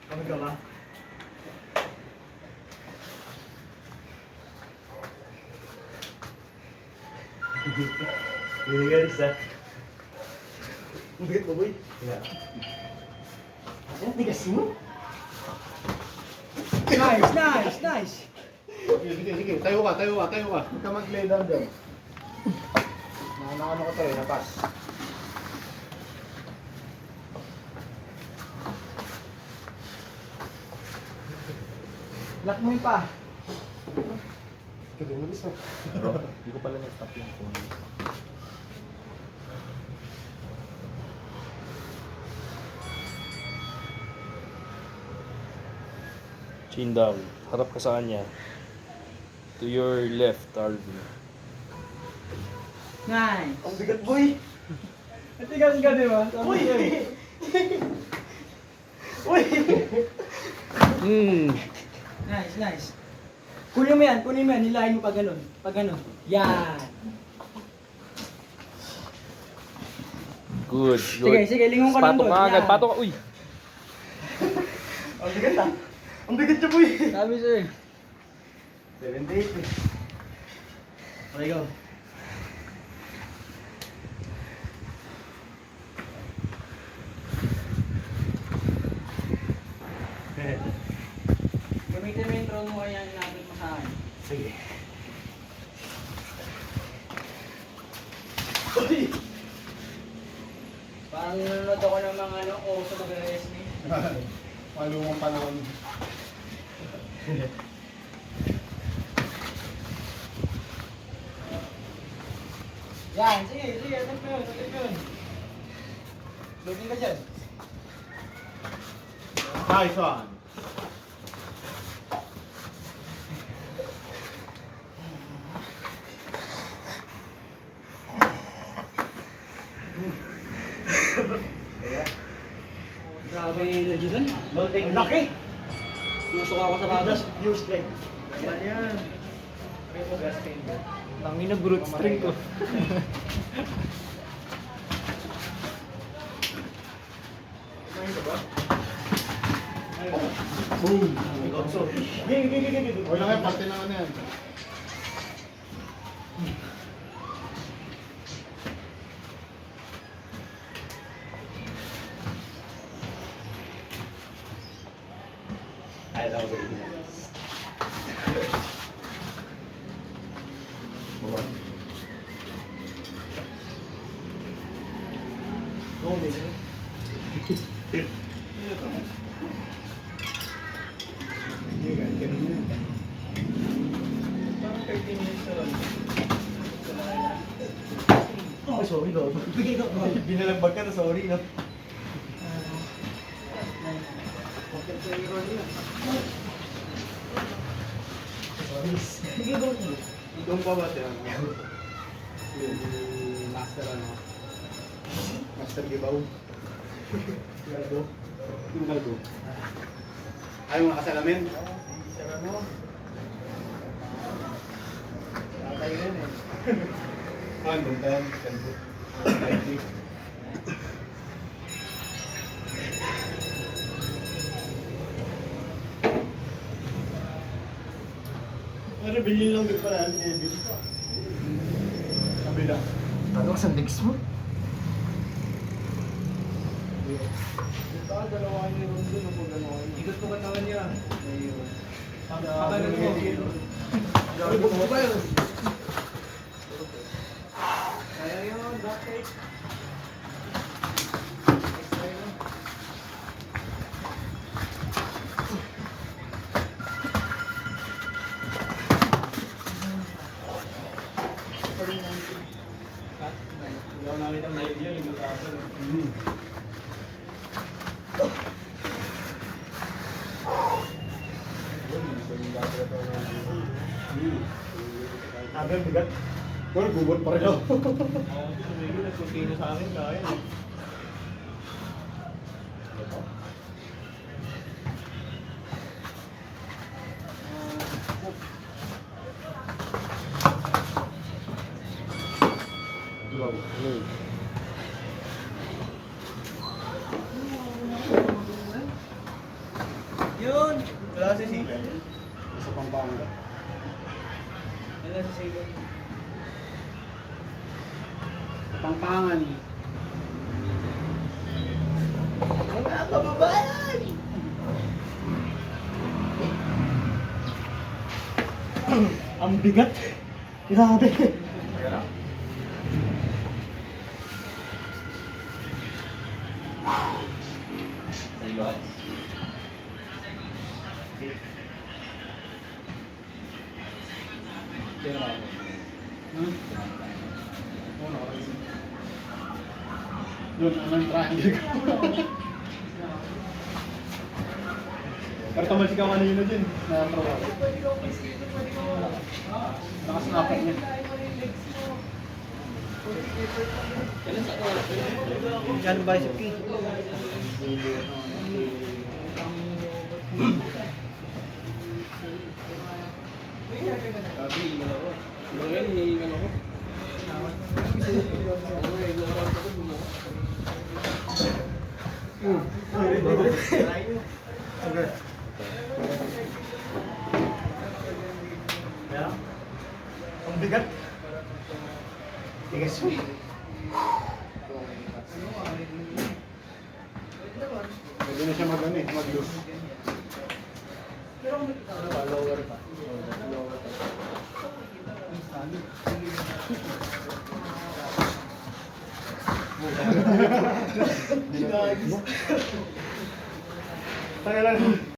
Pagod ka ba? Hindi guys ah. Ang bigat mo boy? Yeah. Ang tigas mo? Nice, nice, nice. Sige. Tayo ka. Huwag ka mag-lay down dyan. Ano ko tayo, napas. Lock mo yun pa. Kadulis ah. Bro, hindi ko pala na-stop yung phone. Chin down. Harap ka sa kanya. To your left, Arvin. Nice. Ang bigat boy! Natigas ka, di ba? Uy! Uy! Nice, nice. Kunin mo yan, nilahin mo pag ganun. Pag ganun. Yan. Good. Sige, lingon ka lang Patok doon. ka agad. Yan. Patok ka. Uy! Ang bigat ah! Ang bigat niya boy! Sabi sa'yo. 78 eh. Okay, go. Gamitin mo yung drone mo kaya inabot mo sa akin. Sige. Uy! Parang nanonood ako ng mga uso mag-wrestling. Malumang panahon. Yan, sige, atak mo yun. Loading ka dyan. Nice one. Grabe yung energy dun. Loading. Laki! Tusok ako sa bagas. Use strength. Yan yan. Tangin na brute string ko. Boom! Gigi. Wala kayo, parte na ano yan. Ay, lang ko. Oh, baby. Oh, sorry no. Binalagbag ka na, sorry no. Doon pa ba tayo? Yung master ano? Master Gibaw? Galdo? Yung Galdo? Ayaw mga kasalamin? Sarap mo. Tatay yun eh. Ano? Galdo? Ano, bilhin lang din pala. Ano yung bilhin ko? Kabila. Ano ka sa legs mo? Baka dalawa niya rin doon ang pagdalawa niya. Ikot ko katawan niya. Ayun. Pagkagan mo. Ay, bukod ba yun? Kaya yun, back take. Hindi ako nakita ng live yun, yung matasan. Sabi ang bigat. Well, gubot pa rin ako. Oo, sumigil, nagpunti na sa akin, kaya. Pangpangan. Mga kababayan! Ang bigat. Grabe. Doon, anong triangle ko. Pero tumalsik ako kanina dyan. Na-throw ako. Nakasnapper niya. Yan bicep key. Ang bigat. Tigas mo. Pwede na siya mag-ano eh, mag-loose. Lower pa. Tayo lang.